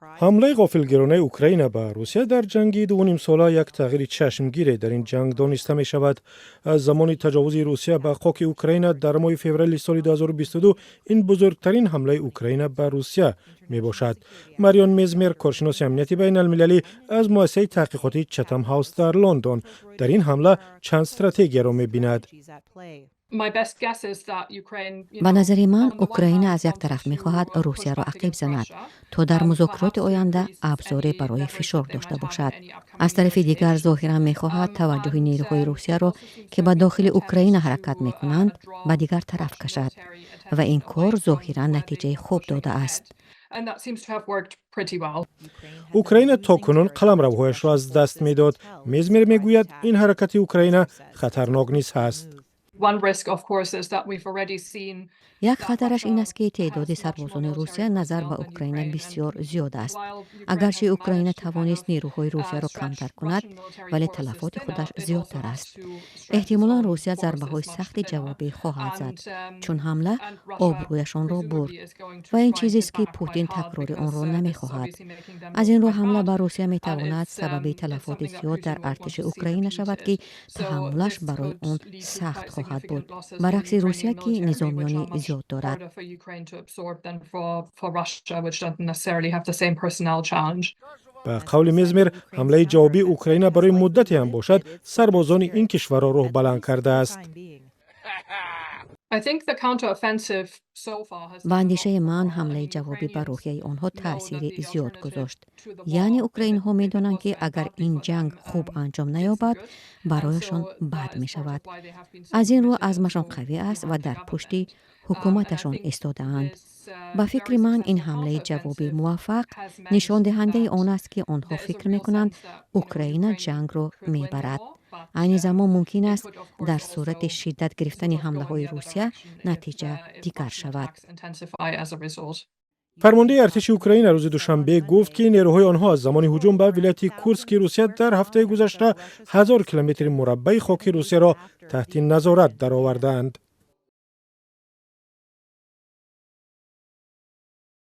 حمله غافلگیرانه اوکراین به روسیه در جنگ 2.5 ساله یک تغییر چشمگیر در این جنگ دانسته می شود. از زمان تجاوز روسیه به خاک اوکراین در ماه فوریه سال 2022 این بزرگترین حمله اوکراین به روسیه می باشد. ماریون میزمر، کارشناس امنیتی بین المللی از مؤسسه تحقیقاتی چتم هاوس در لندن، در این حمله چند استراتژی را می بیند. به نظر من اوکراین از یک طرف می‌خواهد روسیه را عقب زند تا در مذاکرات آینده ابزاری برای فشار داشته باشد. از طرف دیگر ظاهراً می‌خواهد توجه نیروهای روسیه را که به داخل اوکراین حرکت می‌کنند به دیگر طرف کشد و این کار ظاهراً نتیجه خوب داده است. اوکراین تاکنون قلمروهایش را از دست می‌داد. میزمر می‌گوید این حرکت اوکراین خطرناک نیز است. یک خطرش این است که تعداد سربازان روسیه نظر به اوکراین بسیار زیاد است. اگرچه اوکراین توانست نیروهای روسیه را کمتر کند، ولی تلفات خودش زیادتر است. احتمالاً روسیه ضربه‌های سخت جوابی خواهد زد، چون حمله آبرویشان را برد و این چیزی است که پوتین تکرار آن را نمی‌خواهد. از این رو حمله بر روسیه می‌تواند سبب تلفات زیاد در ارتش اوکراین شود که تحملش برای آن سخت خواهد بود. برعکس روسیه که نظامیان زیاد دارد. به قول میزمر، حمله جوابی اوکراین برای مدتی هم باشد سربازان این کشور را روح بلند کرده است. با اندیشه من حمله جوابی بر روحیه آنها تأثیر زیاد گذاشت. یعنی اوکراین ها می دانند که اگر این جنگ خوب انجام نیابد برایشان بد می شود. از این رو عزمشان قوی است و در پشت حکومتشان ایستاده اند. با فکر من این حمله جوابی موفق نشان دهنده آن است که آنها فکر می کنند اوکراین جنگ را می برد. این زمان ممکن است در صورت شدت گرفتن حمله های روسیه نتیجه دیگر شود. فرمانده ارتش اوکراین روز دوشنبه گفت که نیروهای آنها از زمان هجوم به ولایت کورسک روسیه در هفته گذشته 1000 کیلومتر مربع خاک روسیه را تحت نظارت درآوردند.